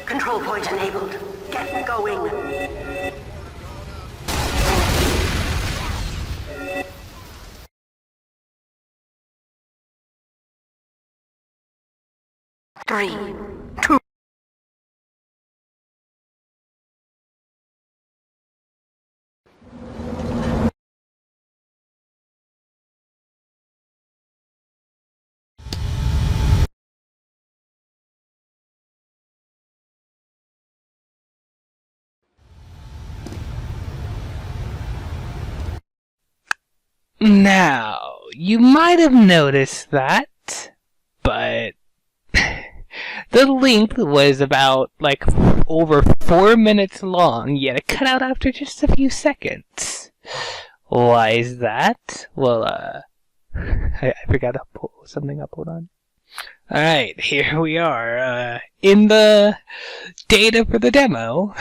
Control point enabled. Get going. 3, 2. Now, you might have noticed that, but the length was about, like, over 4 minutes long, yet it cut out after just a few seconds. Why is that? Well, I forgot to pull something up, hold on. Alright, here we are, in the data for the demo.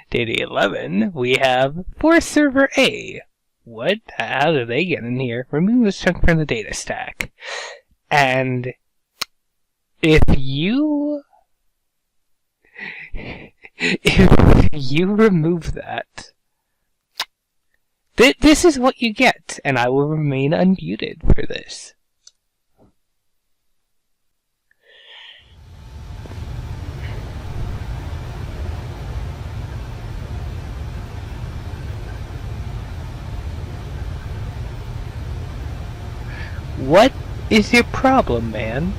Data 11, we have for server A. What? How did they get in here? Remove this chunk from the data stack. And if you remove that, this is what you get, and I will remain unmuted for this. What is your problem, man?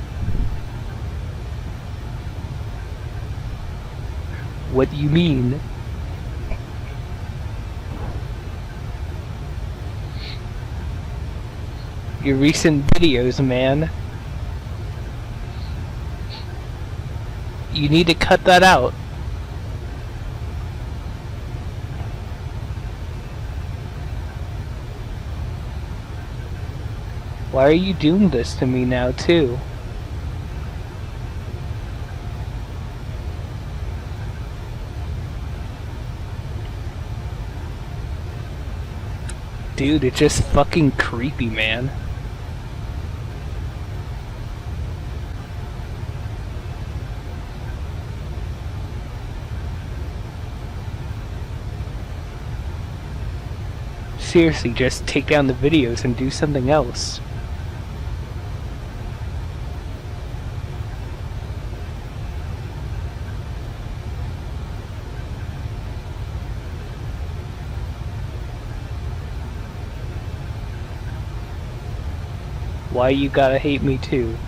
What do you mean? Your recent videos, man. You need to cut that out. Why are you doing this to me now, too? Dude, it's just fucking creepy, man. Seriously, just take down the videos and do something else. Why you gotta hate me too?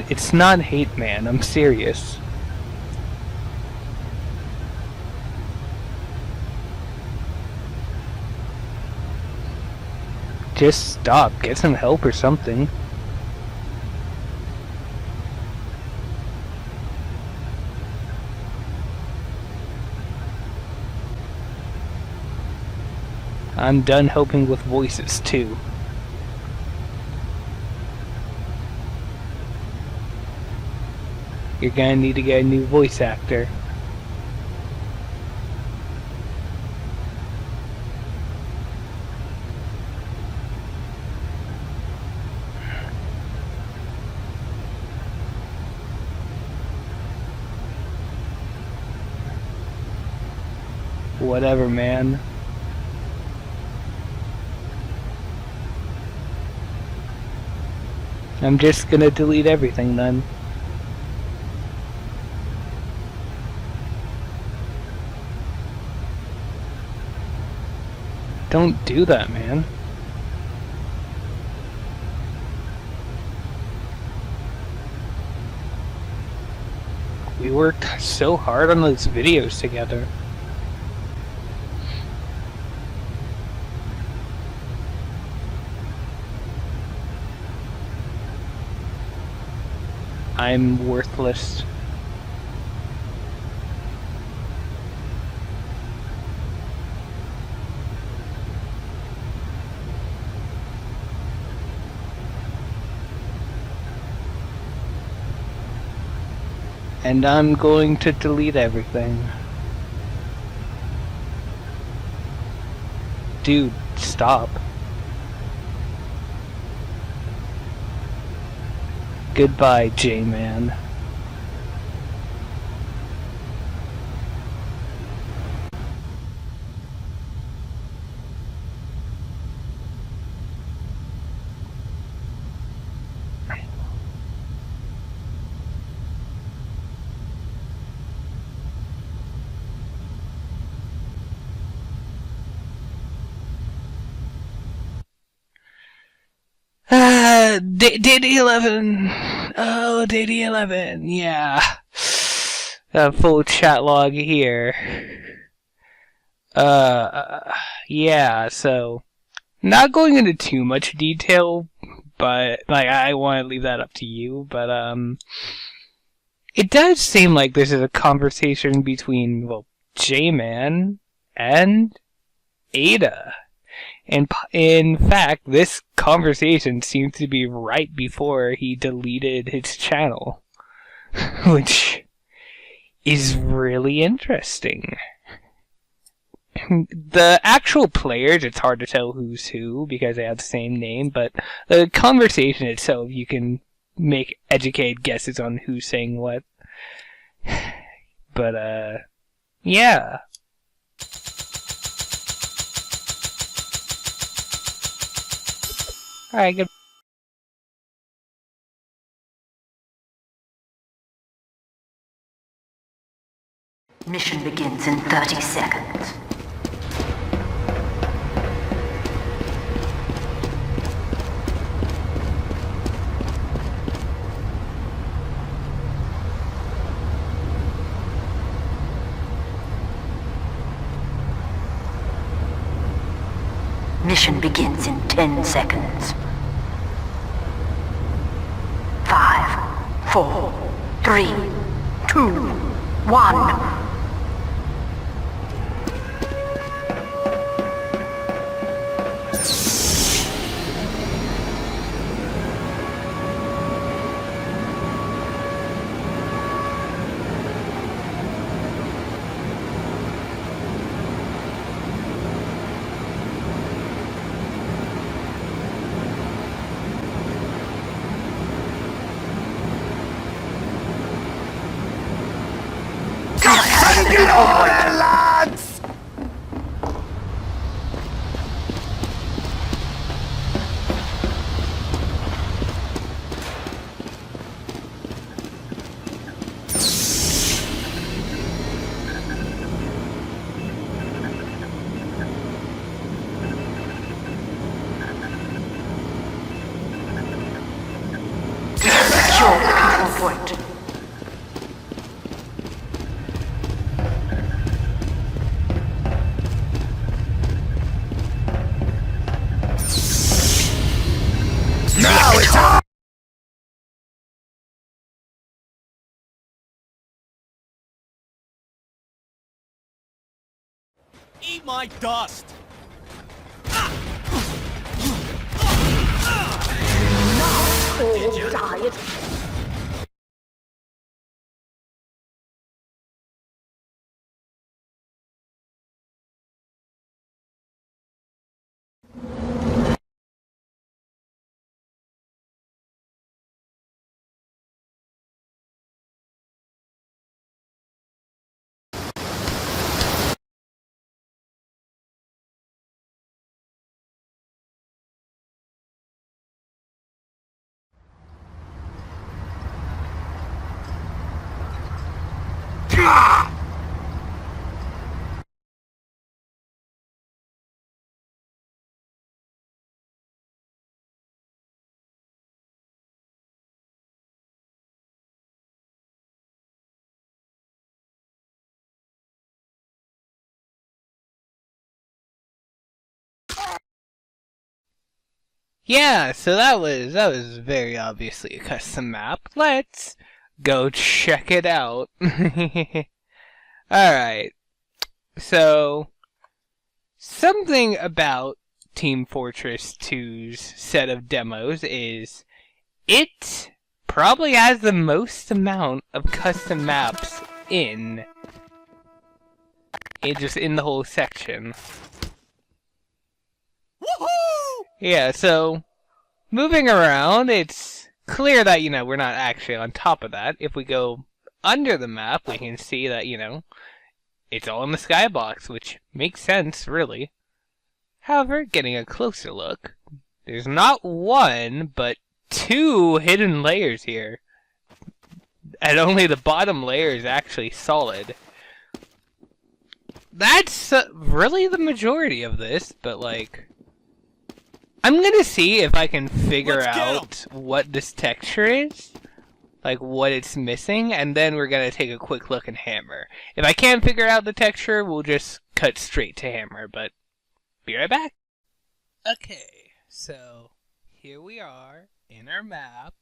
It's not hate, man. I'm serious. Just stop. Get some help or something. I'm done helping with voices, too. You're gonna need to get a new voice actor. Whatever, man. I'm just gonna delete everything then. Don't do that, man. We worked so hard on those videos together. I'm worthless. And I'm going to delete everything. Dude, stop. Goodbye, J-Man. Day 11. Oh, day 11. Yeah. A full chat log here. Yeah, so not going into too much detail, but like I want to leave that up to you, but it does seem like this is a conversation between, well, J-Man and Ada. And in fact, this conversation seems to be right before he deleted his channel, which is really interesting. The actual players, it's hard to tell who's who because they have the same name, but the conversation itself, you can make educated guesses on who's saying what. But, yeah. Alright, good. Mission begins in 30 seconds. Mission begins in 10 seconds. 5, 4, 3, 2, 1. Lads! Secure the control point. Now it's on! Eat my dust! Yeah, so that was very obviously a custom map. Let's go check it out. Alright, so something about Team Fortress 2's set of demos is it probably has the most amount of custom maps just in the whole section. Woohoo! Yeah, so moving around, it's clear that, we're not actually on top of that. If we go under the map, we can see that, it's all in the skybox, which makes sense, really. However, getting a closer look, there's not one, but two hidden layers here. And only the bottom layer is actually solid. That's really the majority of this, but I'm gonna see if I can figure out what this texture is. Like, what it's missing, and then we're gonna take a quick look at Hammer. If I can't figure out the texture, we'll just cut straight to Hammer, but be right back. Okay, so here we are in our map.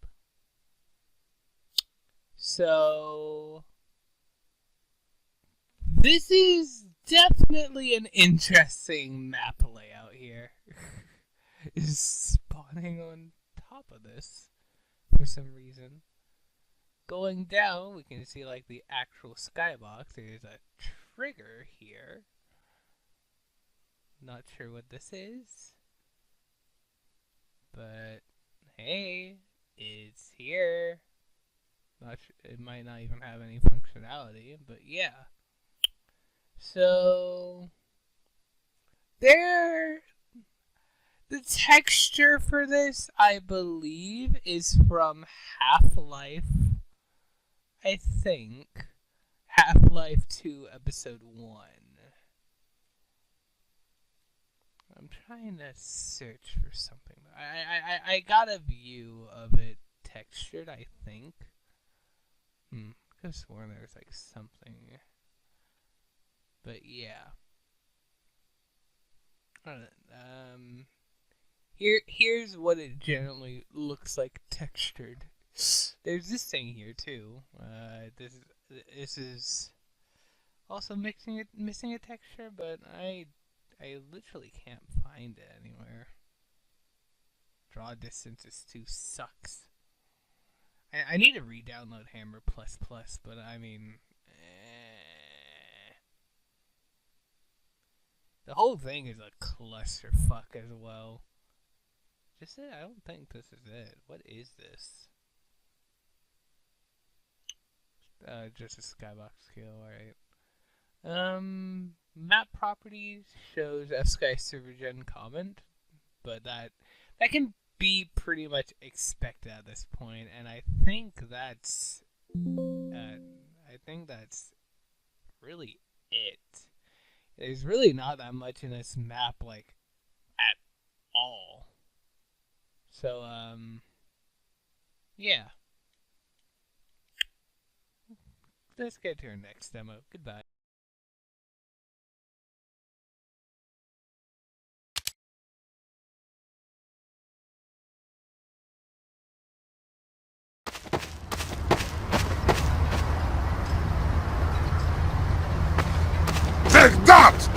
So this is definitely an interesting map layout here. Is spawning on top of this for some reason. Going down, we can see the actual skybox. There's a trigger here. Not sure what this is, but hey, it's here. Not sure, it might not even have any functionality, but yeah. So the texture for this, I believe, is from Half-Life. I think Half-Life 2 Episode 1. I'm trying to search for something. I got a view of it textured, I think. I could have sworn there was something. But yeah. Here's what it generally looks like textured. There's this thing here too. This is also missing a texture, but I literally can't find it anywhere. Draw distances too sucks. I need to re-download Hammer++, but I mean, the whole thing is a clusterfuck as well. Just it? I don't think this is it. What is this? Just a skybox scale, alright. Map properties shows FSky server gen comment, but that can be pretty much expected at this point, and I think that's really it. There's really not that much in this map, at all. So, yeah. Let's get to our next demo. Goodbye. Take that!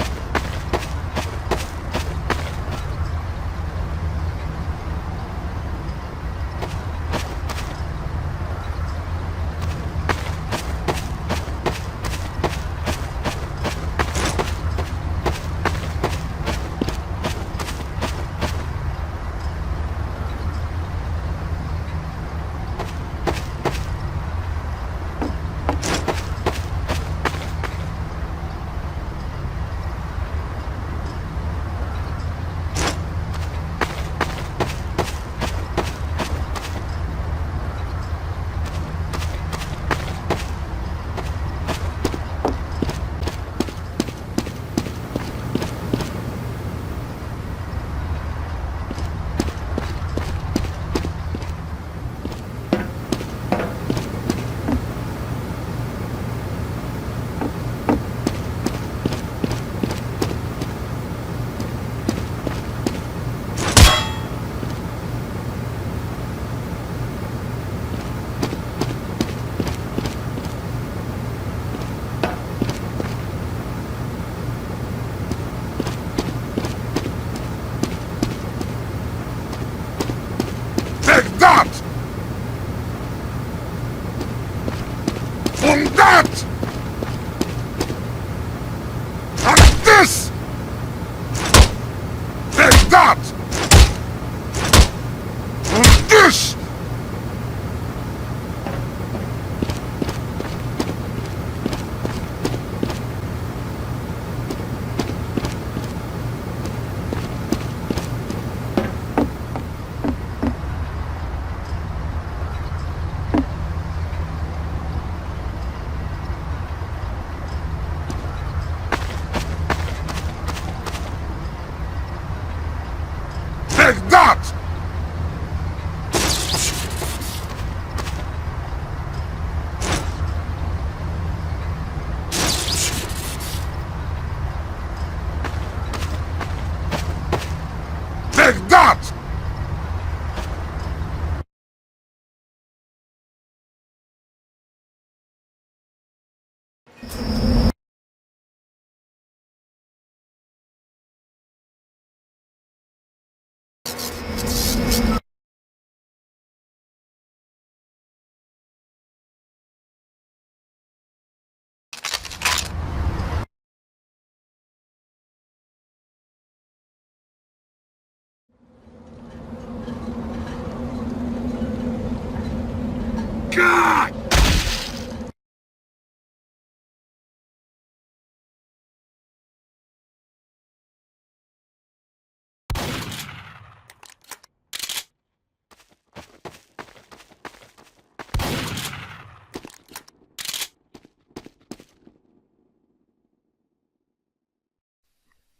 Die!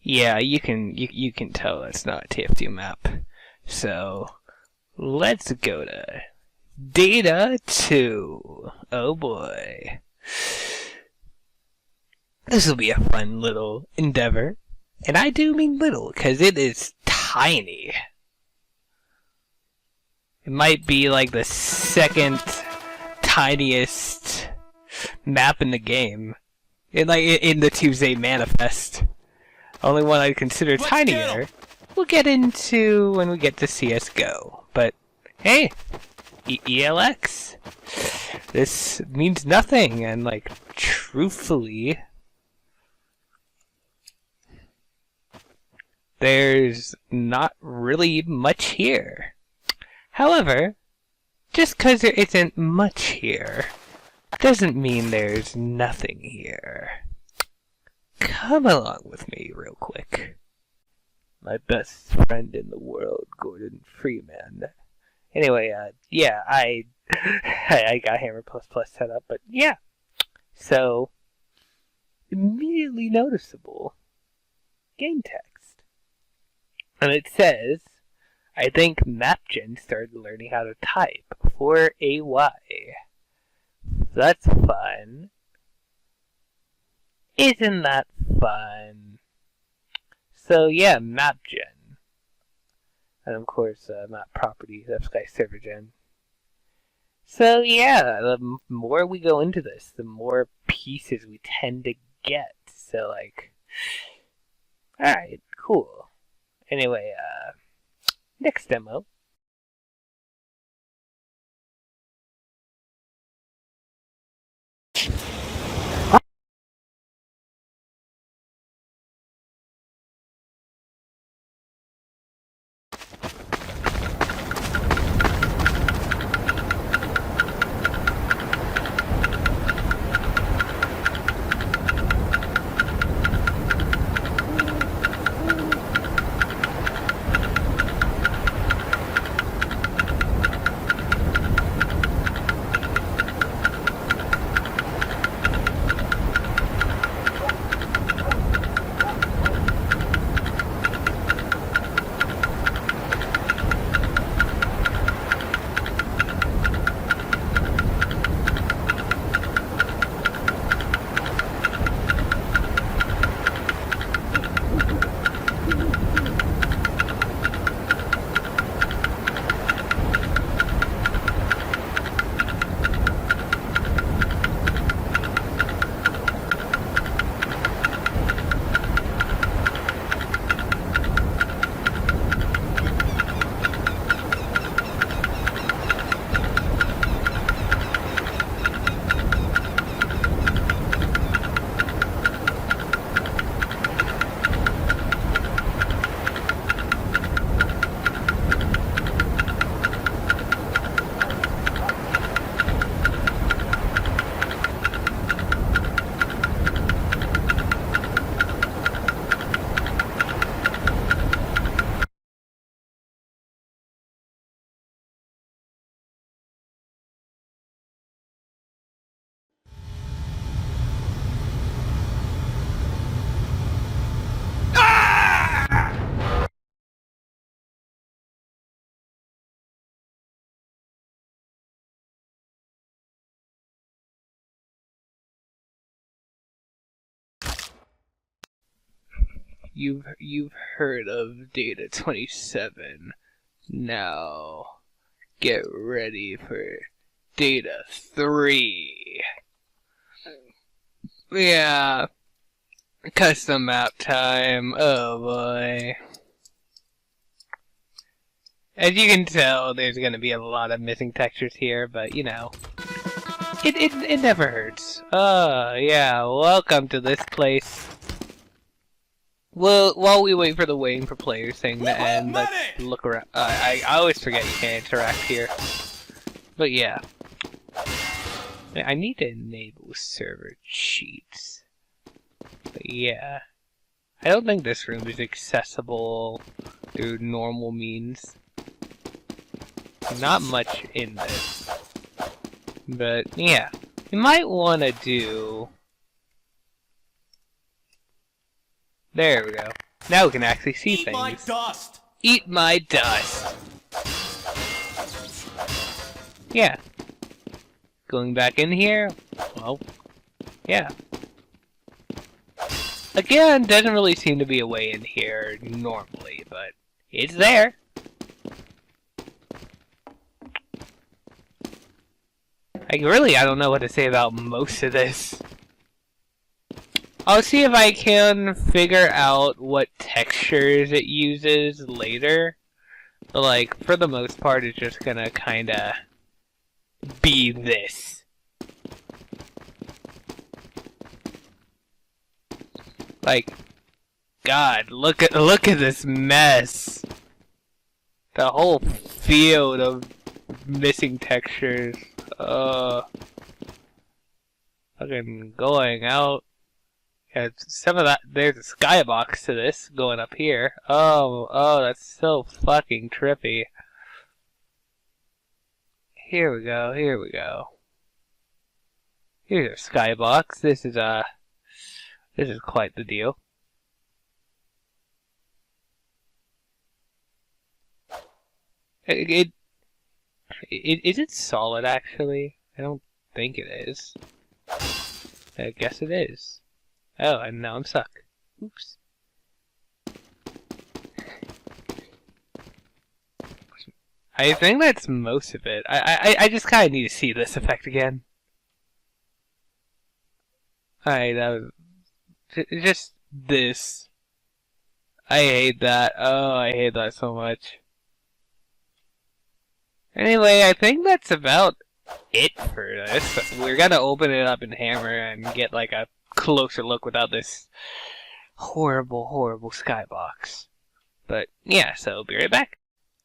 Yeah, you can tell that's not a TF2 map. So let's go to Data 2. Oh boy. This will be a fun little endeavor. And I do mean little, because it is tiny. It might be like the second tiniest map in the game. In the Tuesday Manifest. Only one I'd consider tinier. We'll get into when we get to CSGO. But hey, ELX. This means nothing, and like truthfully, there's not really much here. However, just because there isn't much here doesn't mean there's nothing here. Come along with me real quick. My best friend in the world, Gordon Freeman. Anyway, yeah, I got Hammer++ set up, but yeah. So, immediately noticeable game text. And it says, I think MapGen started learning how to type for AY. That's fun. Isn't that fun? So yeah, MapGen. And of course, map property, that's Sky Server Gen. So yeah, the more we go into this, the more pieces we tend to get. So like, alright, cool. Anyway, next demo. You've heard of Data 27. Now get ready for Data 3. Yeah, custom map time. Oh boy. As you can tell, there's gonna be a lot of missing textures here, but you know, it never hurts. Oh yeah, welcome to this place. Well, while we wait for the waiting for players thing to end, let's look around. I always forget you can't interact here. But yeah. Wait, I need to enable server cheats. But yeah. I don't think this room is accessible through normal means. Not much in this. But yeah. You might want to do... There we go. Now we can actually see things. Eat my dust! Eat my dust! Yeah. Going back in here? Well, yeah. Again, doesn't really seem to be a way in here normally, but it's there. I don't know what to say about most of this. I'll see if I can figure out what textures it uses later. But like, for the most part, it's just gonna kinda be this. Like, God, look at this mess. The whole field of missing textures. Fucking going out. Yeah, some of that, there's a skybox to this going up here. Oh, that's so fucking trippy. Here we go. Here's a skybox. This is quite the deal. Is it solid actually? I don't think it is. I guess it is. Oh, and now I'm stuck. Oops. I think that's most of it. I just kind of need to see this effect again. Alright, that was... Just this. I hate that. Oh, I hate that so much. Anyway, I think that's about it for this. We're gonna open it up in Hammer and get like a closer look without this horrible, horrible skybox. But yeah, so I'll be right back.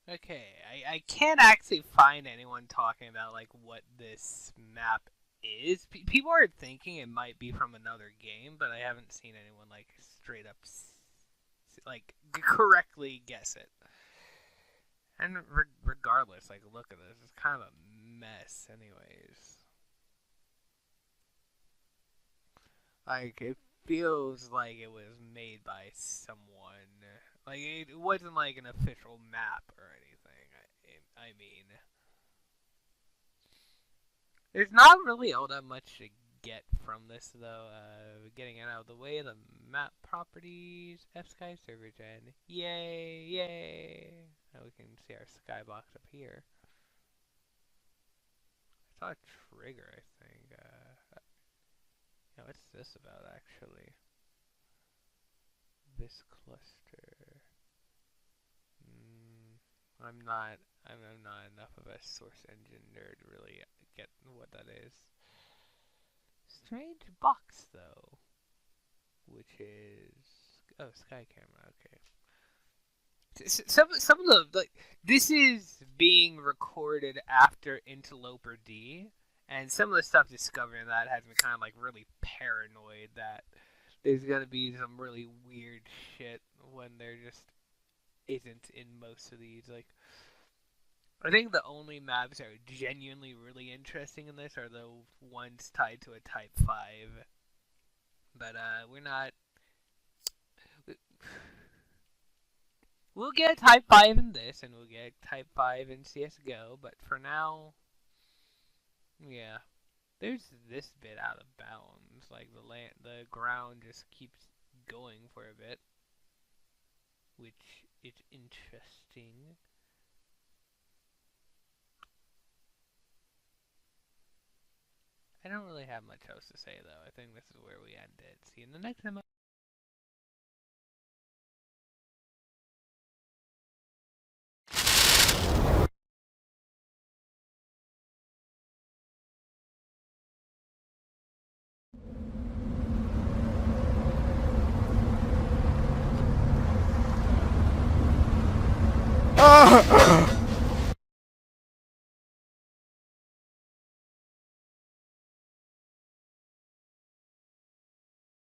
Okay, I can't actually find anyone talking about like what this map is. People are thinking it might be from another game, but I haven't seen anyone like straight up like correctly guess it. And regardless, like look at this, it's kind of a mess anyways. Like it feels like it was made by someone. Like it wasn't like an official map or anything. I mean, there's not really all that much to get from this though. Getting it out of the way, the map properties, F-Sky server gen. Yay! Now we can see our skybox up here. I saw a trigger, I think. Yeah, what's this about actually? This cluster. I'm not enough of a source engine nerd to really get what that is. Strange box though, which is sky camera. Okay. Some of the like this is being recorded after Interloper D, and some of the stuff discovering that has me kind of like really paranoid that there's gonna be some really weird shit when there just isn't in most of these. Like, I think the only maps that are genuinely really interesting in this are the ones tied to a Type 5. But we're not. We'll get Type 5 in this, and we'll get Type 5 in CSGO. But for now, yeah, there's this bit out of bounds. Like the ground just keeps going for a bit, which is interesting. I don't really have much else to say though. I think this is where we ended. See you in the next time.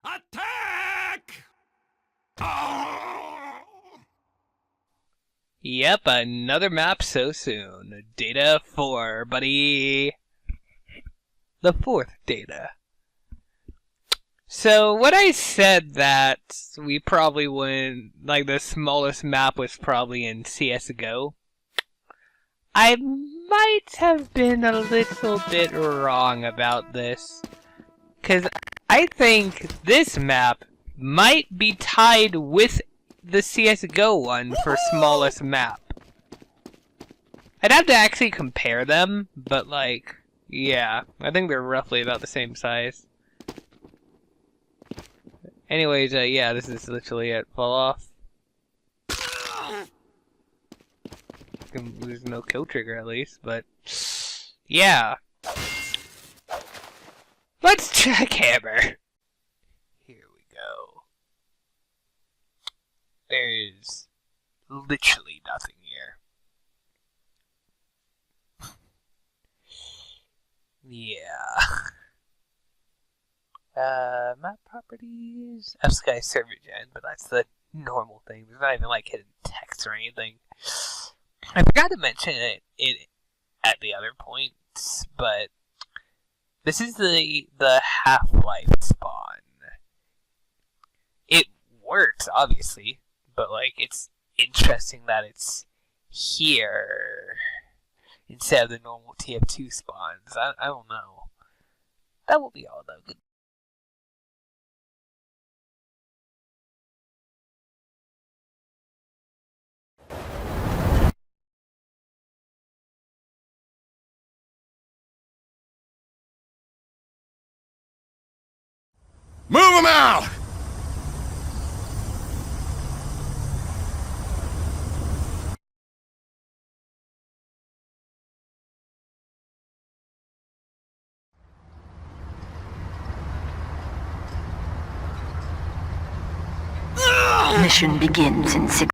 Attack! Oh! Yep, another map so soon. Data 4, buddy. The fourth data. So, when I said that we probably wouldn't, like the smallest map was probably in CSGO, I might have been a little bit wrong about this. Because I think this map might be tied with the CSGO one for smallest map. I'd have to actually compare them, but like, yeah, I think they're roughly about the same size. Anyways, yeah, this is literally it. Fall off. There's no kill trigger at least, but yeah. Let's check hammer. Here we go. There's literally nothing here. Yeah. Map properties. F-Sky server gen, but that's the normal thing. There's not even like hidden text or anything. I forgot to mention it at the other points, but this is the Half-Life spawn. It works, obviously, but like it's interesting that it's here instead of the normal TF2 spawns. I don't know. That will be all though. Good. Move him out! Mission begins in 6.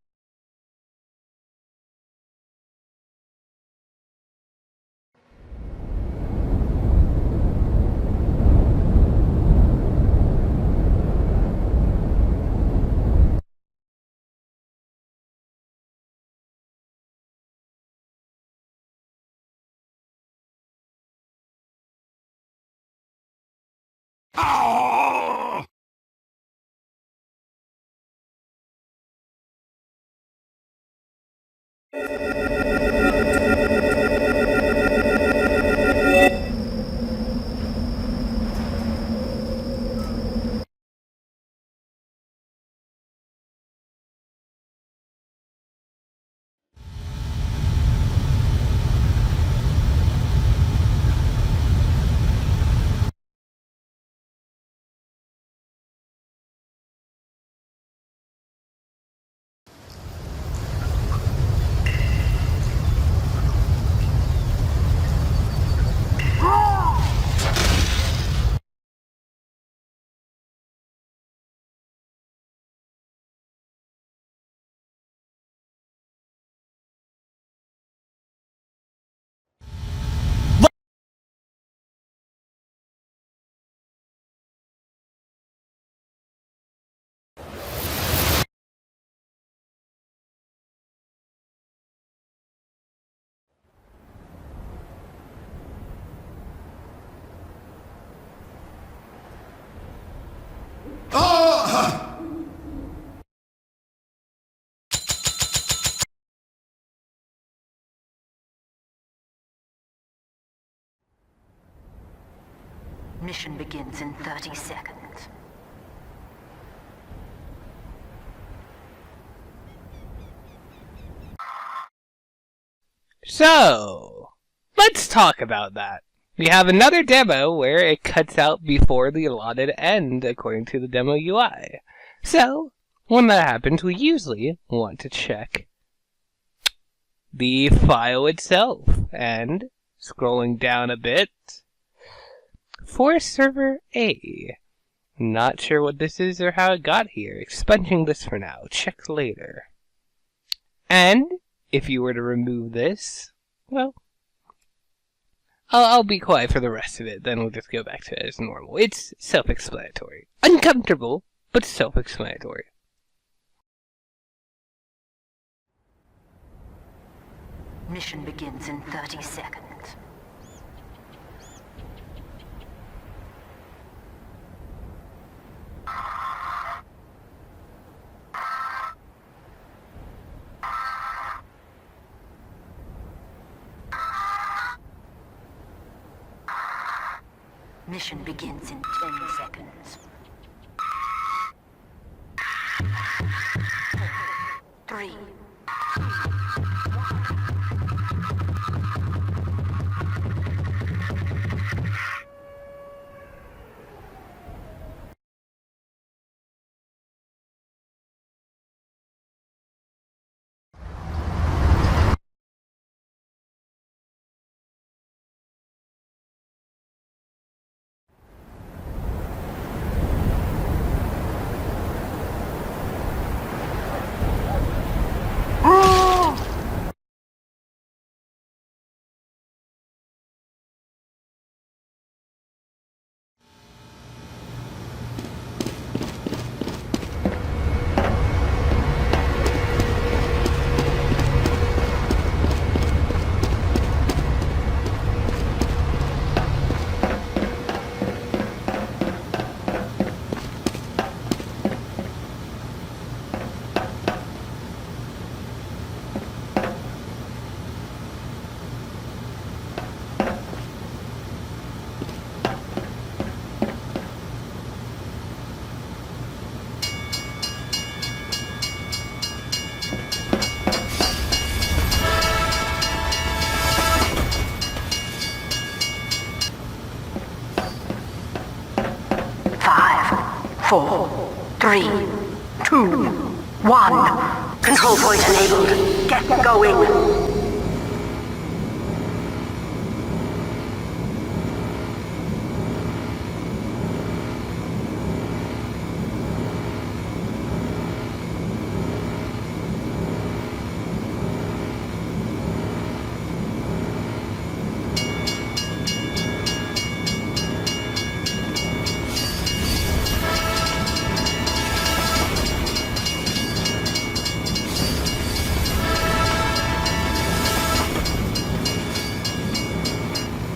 Oh! Mission begins in 30 seconds. So, let's talk about that. We have another demo where it cuts out before the allotted end according to the demo UI. So, when that happens, we usually want to check the file itself. And, scrolling down a bit, for server A. Not sure what this is or how it got here. Expunging this for now. Check later. And, if you were to remove this, well, I'll be quiet for the rest of it, then we'll just go back to it as normal. It's self-explanatory. Uncomfortable, but self-explanatory. Mission begins in 30 seconds. Mission begins in 10 seconds. 3, 2, 4, 3, 2, 1. Control point enabled. Get going.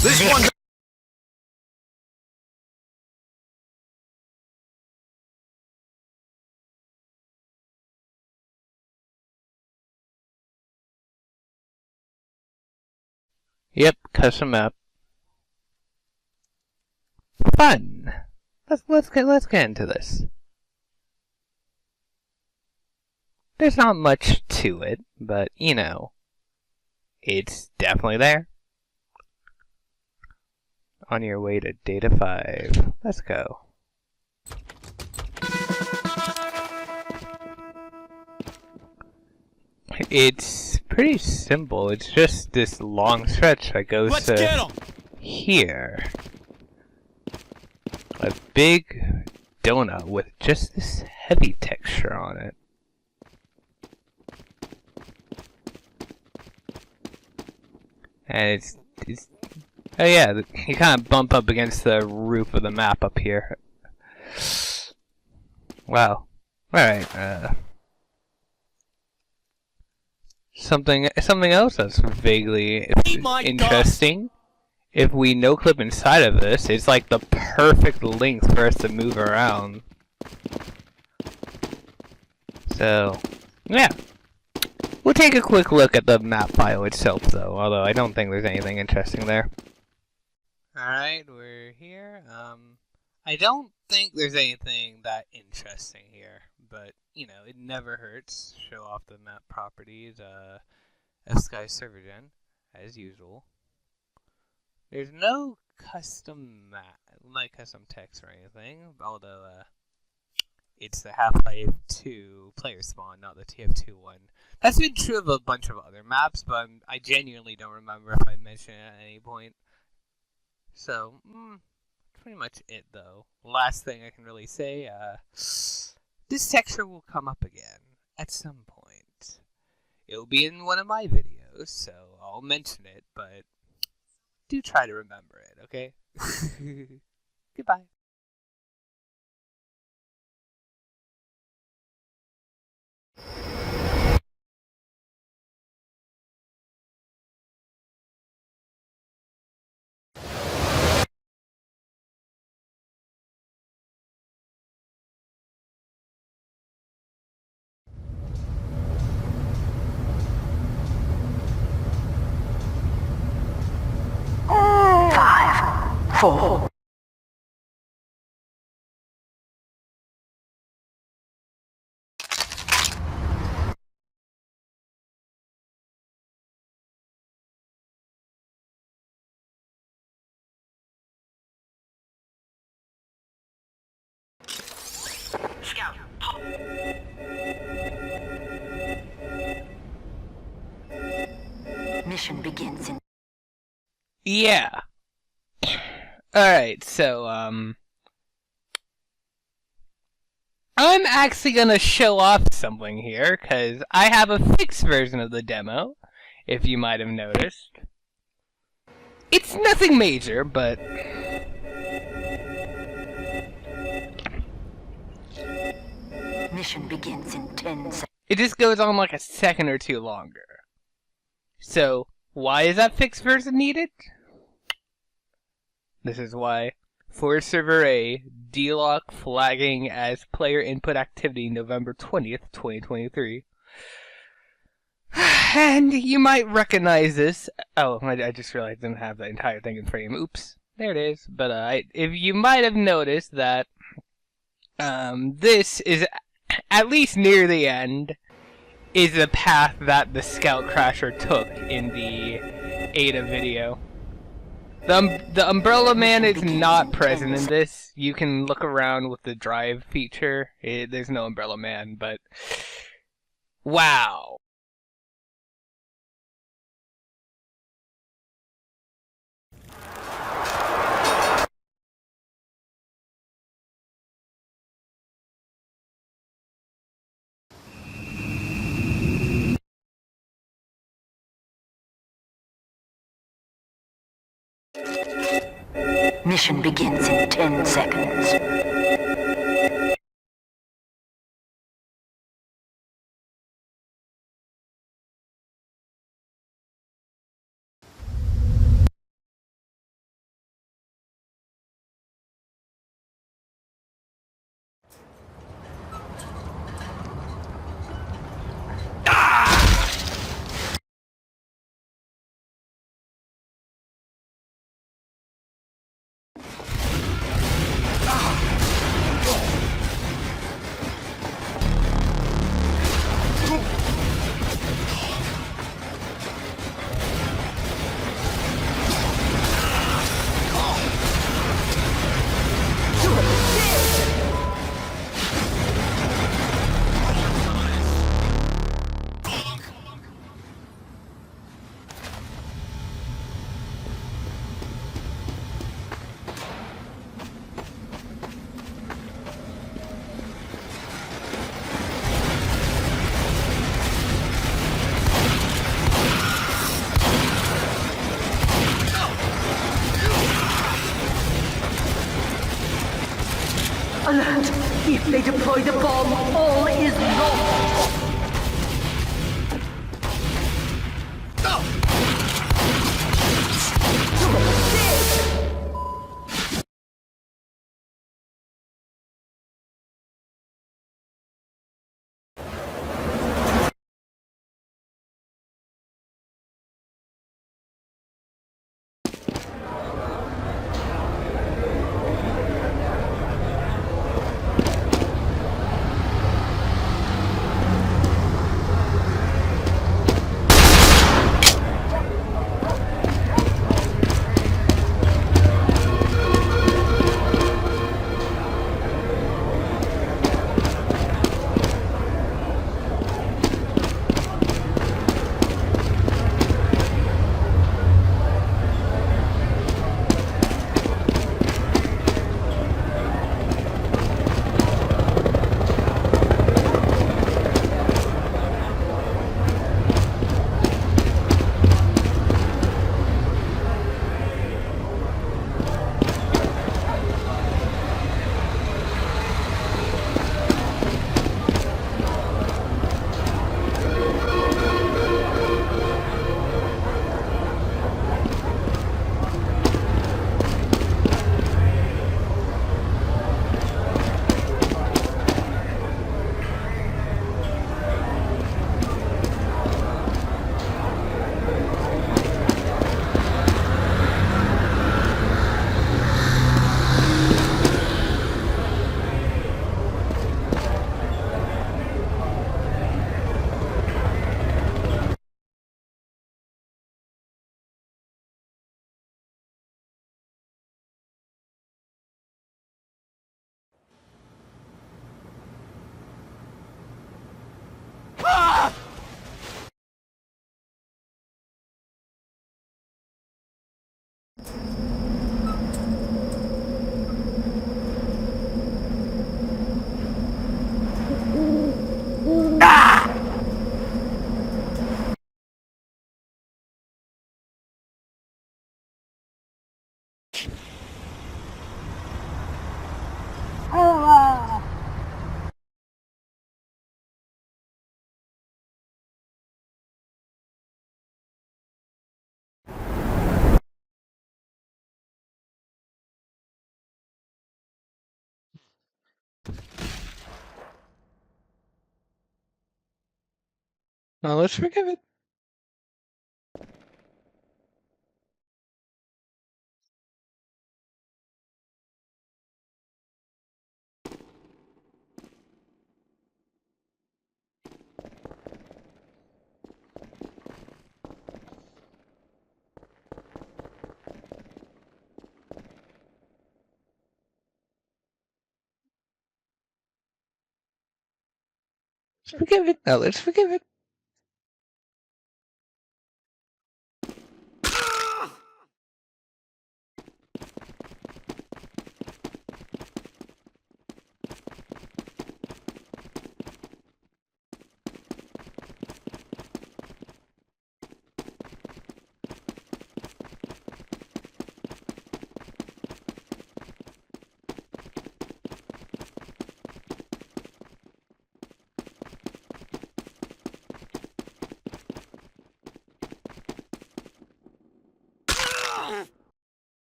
This one. Yep, custom map. Fun. Let's get into this. There's not much to it, but you know, it's definitely there. On your way to Data 5. Let's go. It's pretty simple. It's just this long stretch that goes to here. A big donut with just this heavy texture on it. And it's oh yeah, you kind of bump up against the roof of the map up here. Wow. Alright, something else that's vaguely interesting. If we no-clip inside of this, it's like the perfect length for us to move around. So, yeah. We'll take a quick look at the map file itself, though, although I don't think there's anything interesting there. Alright, we're here. I don't think there's anything that interesting here, but, you know, it never hurts. Show off the map properties, Sky Server Gen, as usual. There's no custom map, like custom text or anything, although, it's the Half-Life 2 player spawn, not the TF2 one. That's been true of a bunch of other maps, but I genuinely don't remember if I mentioned it at any point. So, pretty much it, though. Last thing I can really say, this texture will come up again at some point. It'll be in one of my videos, so I'll mention it, but do try to remember it, okay? Goodbye. Five, four, Scout. Mission begins in... Yeah. Alright, so, I'm actually gonna show off something here, because I have a fixed version of the demo, if you might have noticed. It's nothing major, but... Mission begins in 10 seconds. It just goes on like a second or two longer. So, why is that fixed version needed? This is why. For Server A, D-Lock flagging as player input activity November 20th, 2023. And you might recognize this. Oh, I just realized I didn't have the entire thing in frame. Oops. There it is. But if you might have noticed that this is, at least near the end, is the path that the Scout Crasher took in the Ada video. The Umbrella Man is not present in this. You can look around with the drive feature. There's no Umbrella Man, but... Wow. Mission begins in 10 seconds. Alert! If they deploy the bomb, all is lost! Well, let's forgive it. Let's forgive it. No, let's forgive it.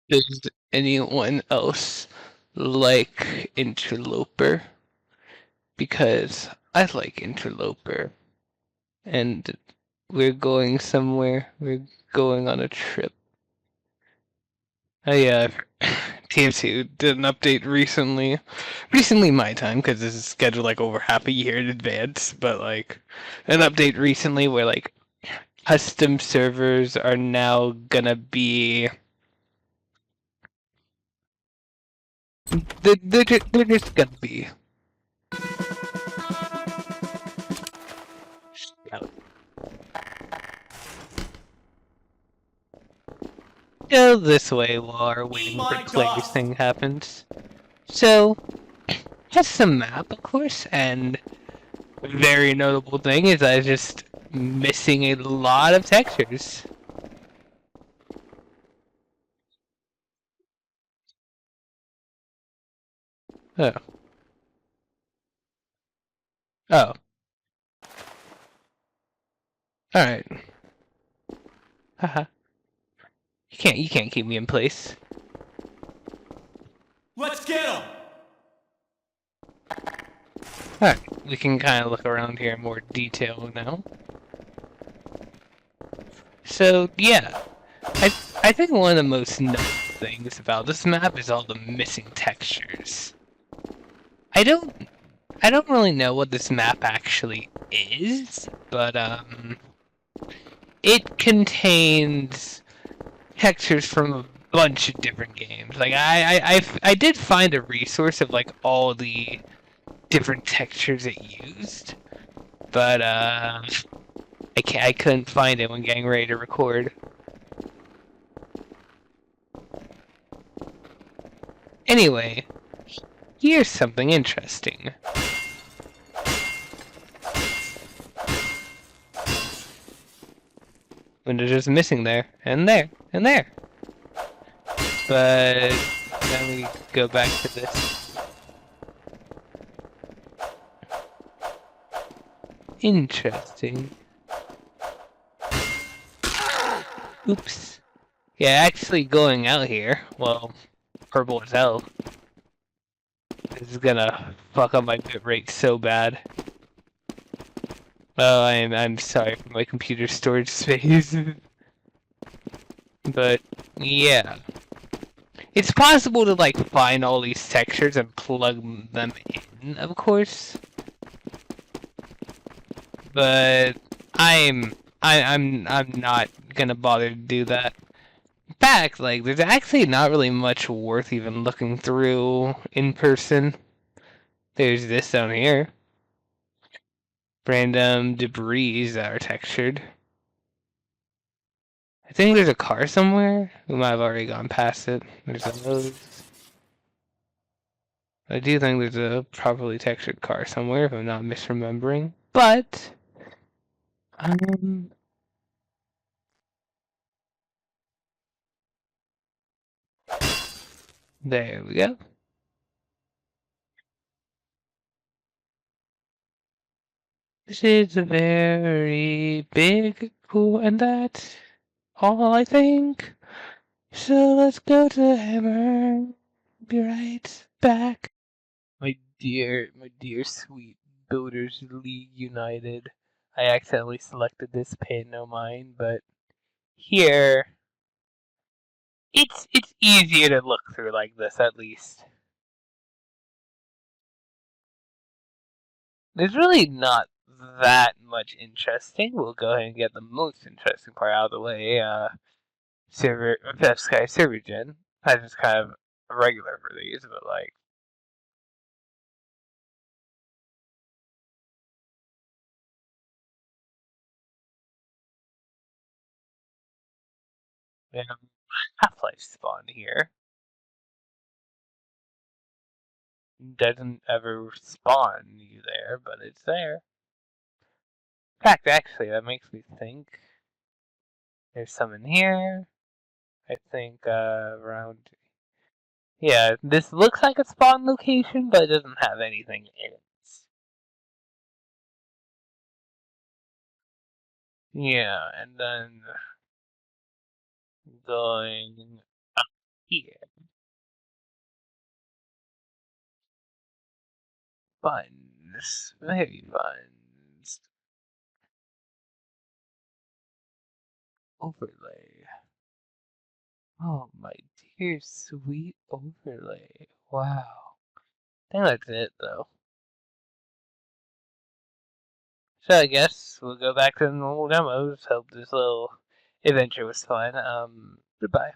Does anyone else like Interloper? Because I like Interloper. And we're going somewhere. We're going on a trip. TF2 did an update recently. Recently my time, because this is scheduled like over half a year in advance. But like, an update recently where like, custom servers are now gonna be... They're just gonna be. Go this way while our waiting for Clay's thing happens. So, has some map, of course, and a very notable thing is I was just missing a lot of textures. Oh. Oh. Alright. Haha. You can't keep me in place. Let's get him! Alright, we can kind of look around here in more detail now. So, yeah. I think one of the most notable things about this map is all the missing textures. I don't really know what this map actually is, but it contains textures from a bunch of different games. Like I did find a resource of like all the different textures it used, but I couldn't find it when getting ready to record. Anyway, here's something interesting. When they're just missing there, and there, and there. But then we go back to this. Interesting. Oops. Yeah, actually going out here, well, purple as hell. This is gonna fuck up my bitrate so bad. Oh, I'm sorry for my computer storage space. But yeah. It's possible to like find all these textures and plug them in, of course. But I'm not gonna bother to do that. In fact, like there's actually not really much worth even looking through in person. There's this down here. Random debris that are textured. I think there's a car somewhere. We might have already gone past it. There's a nose. I do think there's a properly textured car somewhere, if I'm not misremembering. But there we go. This is a very big pool, and that's all I think. So let's go to the hammer. Be right back. My dear sweet Builders League United. I accidentally selected this, pay no mind, but here it's easier to look through like this at least. There's really not that much interesting. We'll go ahead and get the most interesting part out of the way. Server Sky Server Gen. I just kind of regular for these, but like Half-Life spawned here. Doesn't ever spawn you there, but it's there. In fact, actually, that makes me think there's some in here. I think around. Yeah, this looks like a spawn location, but it doesn't have anything in it. Yeah, and then going up here. Buns. Very buns. Overlay. Oh my dear sweet overlay. Wow. I think that's it though. So I guess we'll go back to the normal demos. Hope this little adventure was fun. Goodbye.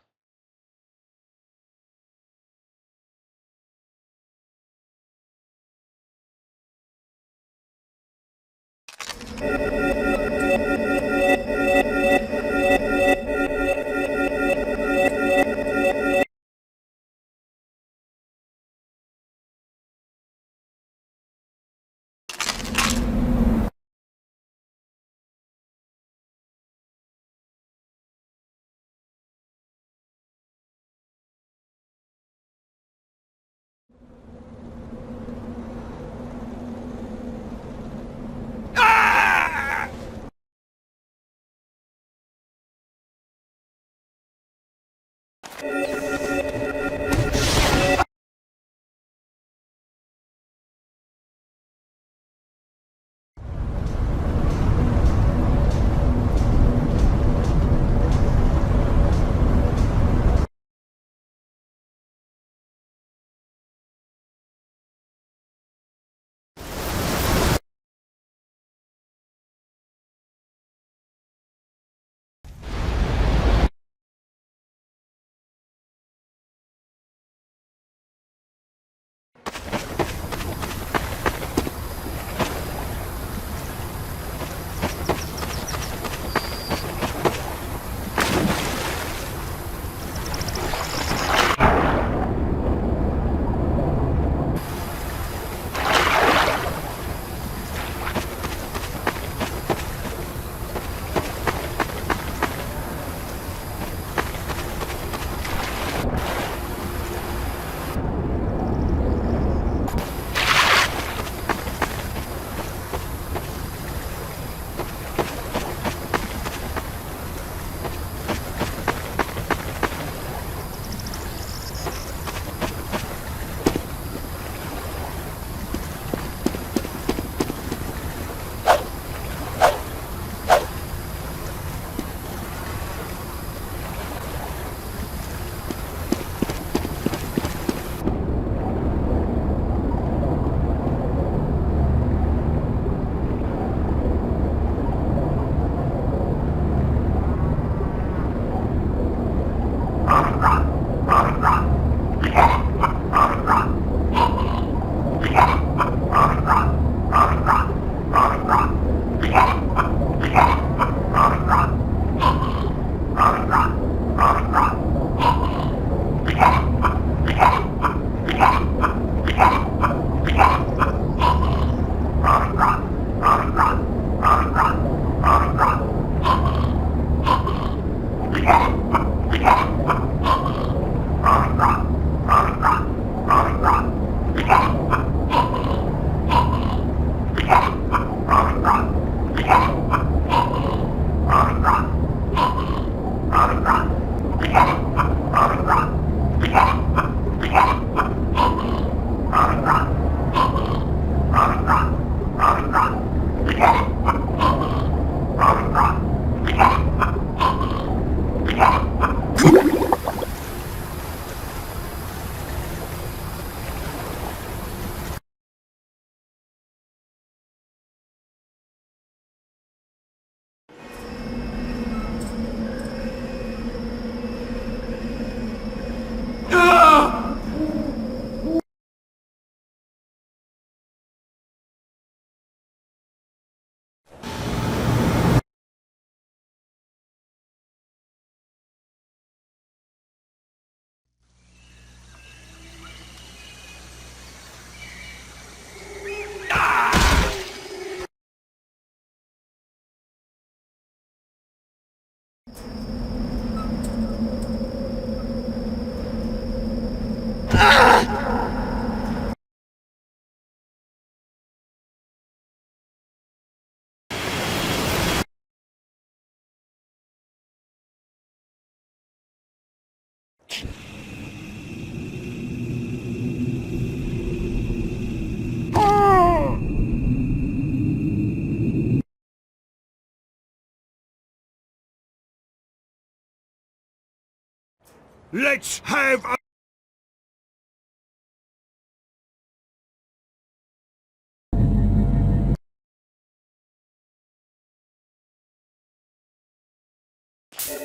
Let's have a...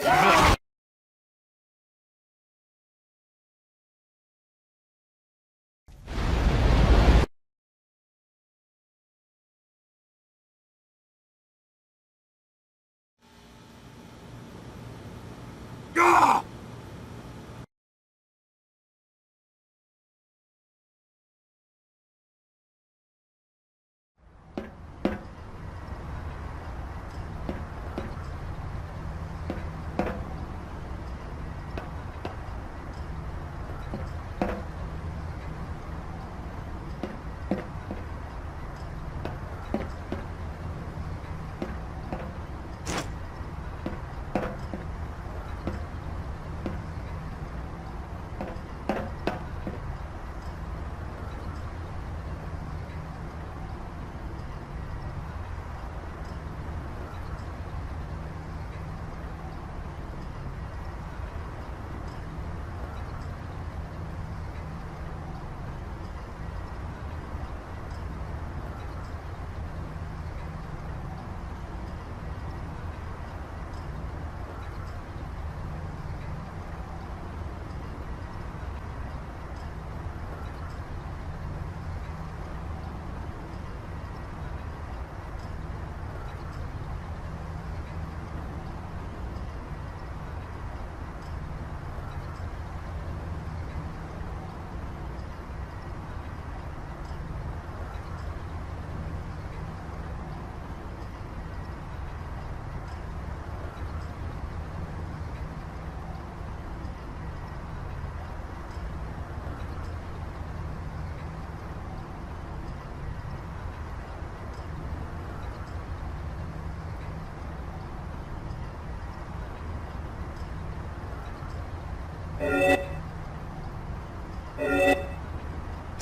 Ah!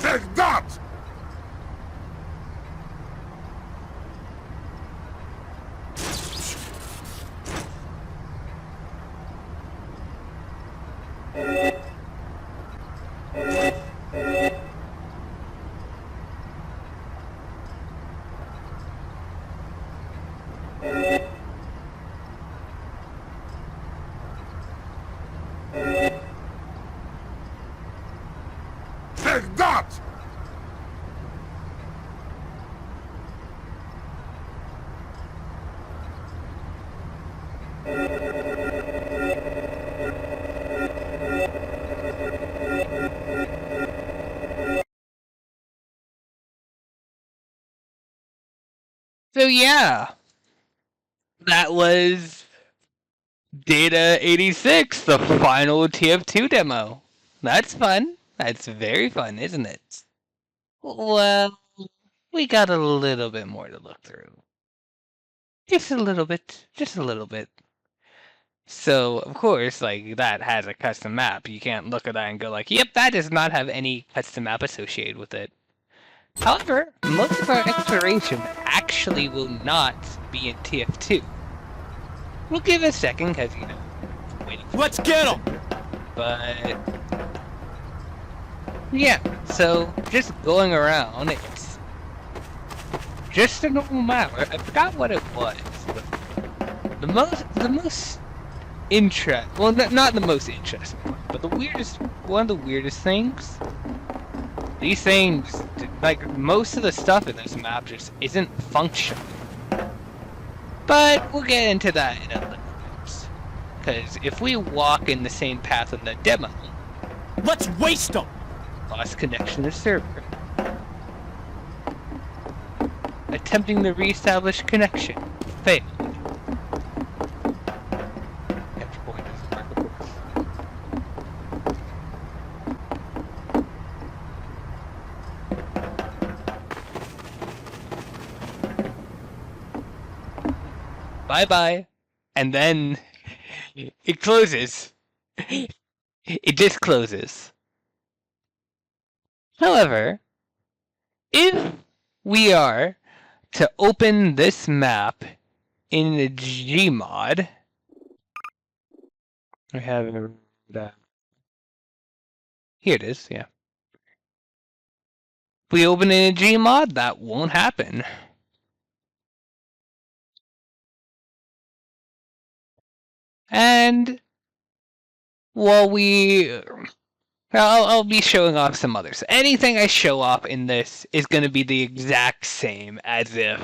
Take that! Take that! So yeah, that was Data 86, the final TF2 demo. That's fun. That's very fun, isn't it? Well, we got a little bit more to look through. Just a little bit. Just a little bit. So, of course, like, that has a custom map. You can't look at that and go like, yep, that does not have any custom map associated with it. However, most of our exploration actually will not be in TF2. We'll give it a second, because, you know, waiting for Let's get him! But yeah, so just going around, it's just a normal map. I forgot what it was. The most well, not the most interesting one, but one of the weirdest things. These things, like most of the stuff in this map, just isn't functional. But we'll get into that in a little bit. Because if we walk in the same path in the demo, Let's waste them! lost connection to server. Attempting to reestablish connection. Failed. Capture point doesn't work, of course. Bye bye. And then it closes. It just closes. However, if we are to open this map in the Gmod, I have that. Here it is, yeah. If we open in a Gmod, that won't happen. And while I'll be showing off some others. Anything I show off in this is going to be the exact same as if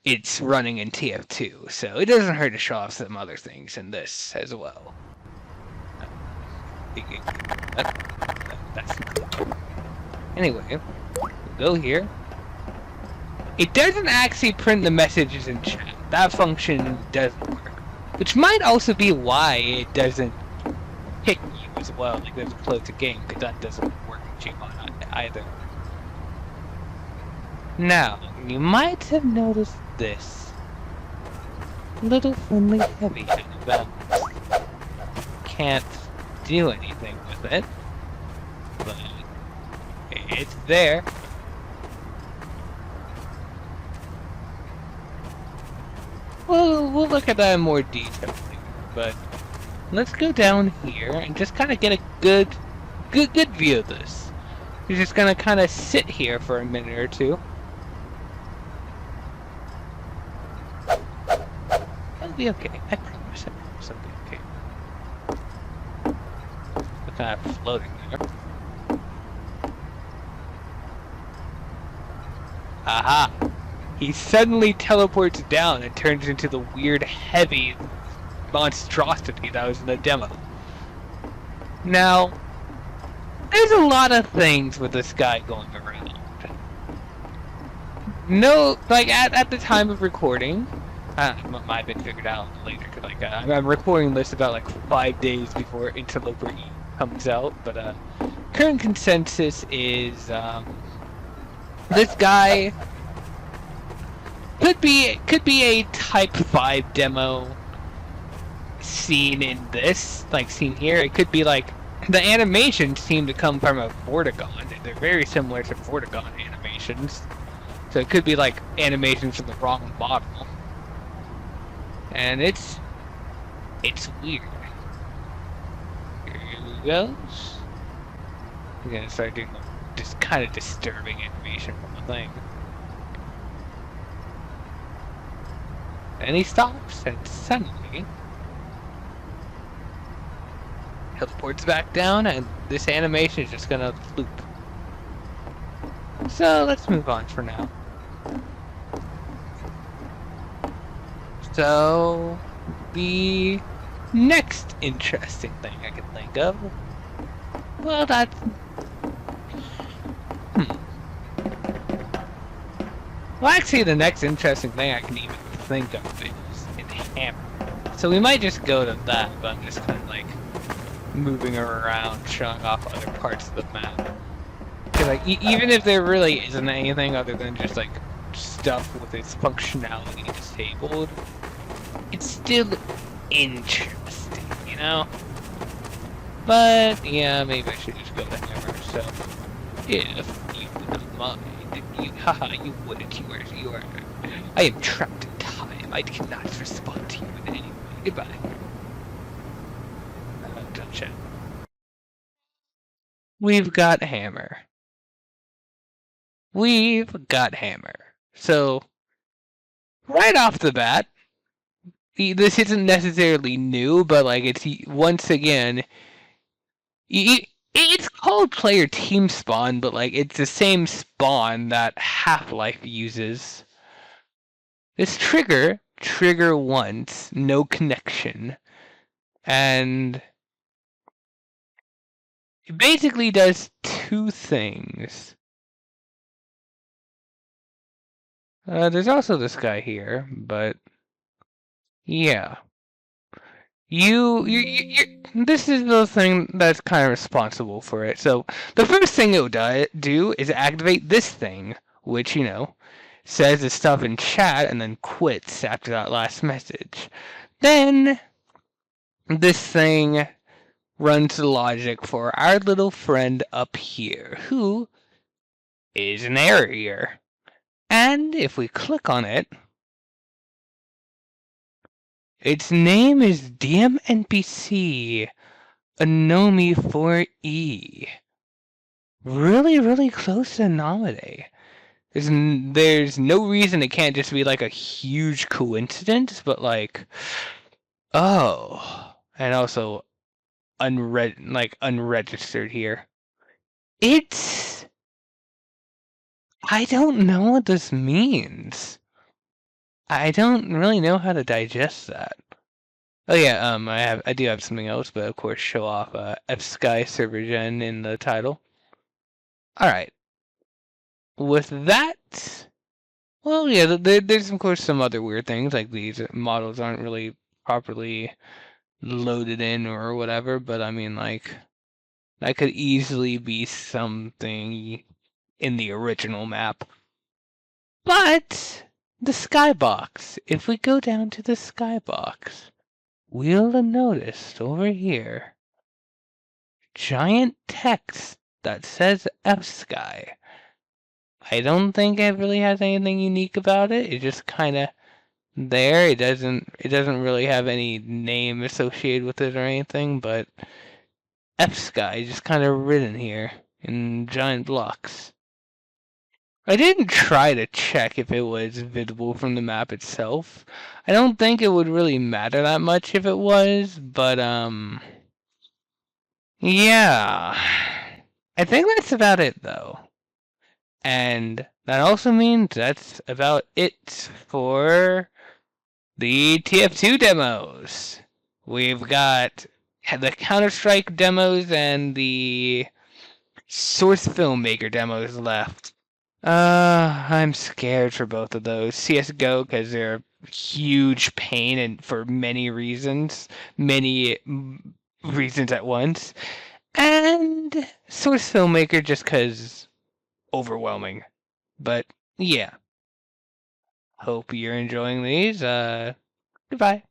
it's running in TF2, so it doesn't hurt to show off some other things in this as well. Anyway, we'll go here. It doesn't actually print the messages in chat. That function doesn't work. Which might also be why it doesn't pick you as well, like there's a close a game, because that doesn't work in Gmod either. Now, you might have noticed this little friendly heavy balance. Can't do anything with it, but it's there. We'll look at that in more detail later, but let's go down here and just kind of get a good view of this. You're just gonna kind of sit here for a minute or two. It'll be okay. I promise it'll be okay. We're kind of floating there. Aha! He suddenly teleports down and turns into the weird, heavy monstrosity that was in the demo. Now, there's a lot of things with this guy going around. No, like, at the time of recording, it might have been figured out later, cause like, I'm recording this about like 5 days before Interloper E comes out, but current consensus is, this guy could be a Type 5 demo scene in this, like scene here. It could be like the animations seem to come from a Vortigon. They're very similar to Vortigon animations, so it could be like animations from the wrong model. And it's weird. Here he goes. I'm gonna start doing this kind of disturbing animation from the thing. And he stops, and suddenly teleports back down, and this animation is just gonna loop. So let's move on for now. So the next interesting thing I can think of, well, that's well, actually, the next interesting thing I can even think of is in Hammer. So we might just go to that, but I'm just kind of like moving around, showing off other parts of the map. Cause like, even if there really isn't anything other than just like stuff with its functionality disabled, it's still interesting, you know? But yeah, maybe I should just go to Hammer. So if you wouldn't mind, haha, you wouldn't. You are. I am trapped in time. I cannot respond to you in any way. Goodbye. Don't chat. We've got Hammer. So, right off the bat, this isn't necessarily new, but like it's once again, it's called player team spawn, but like it's the same spawn that Half-Life uses. This trigger once, no connection, and it basically does two things. There's also this guy here, but yeah. This is the thing that's kind of responsible for it. So the first thing it will do is activate this thing, which, you know, says the stuff in chat and then quits after that last message. Then this thing runs the logic for our little friend up here, who is an area. And if we click on it, its name is DMNPC. Nomi 4E. Really, really close to Namade. There's no reason it can't just be like a huge coincidence, but like, oh, and also unregistered here. I don't know what this means. I don't really know how to digest that. Oh yeah, I do have something else, but of course show off F-Sky server gen in the title. Alright. With that, well yeah, there's of course some other weird things, like these models aren't really properly loaded in or whatever, but I mean like, that could easily be something in the original map. But the skybox, if we go down to the skybox, we'll notice over here giant text that says F-Sky. I don't think it really has anything unique about it. It's just kind of there. It doesn't really have any name associated with it or anything, but F-Sky just kind of written here in giant blocks. I didn't try to check if it was visible from the map itself. I don't think it would really matter that much if it was, but yeah. I think that's about it though. And that also means that's about it for the TF2 demos. We've got the Counter-Strike demos and the Source Filmmaker demos left. I'm scared for both of those. CSGO, because they're a huge pain and for many reasons at once. And Source Filmmaker just because overwhelming. But yeah. Hope you're enjoying these. Goodbye.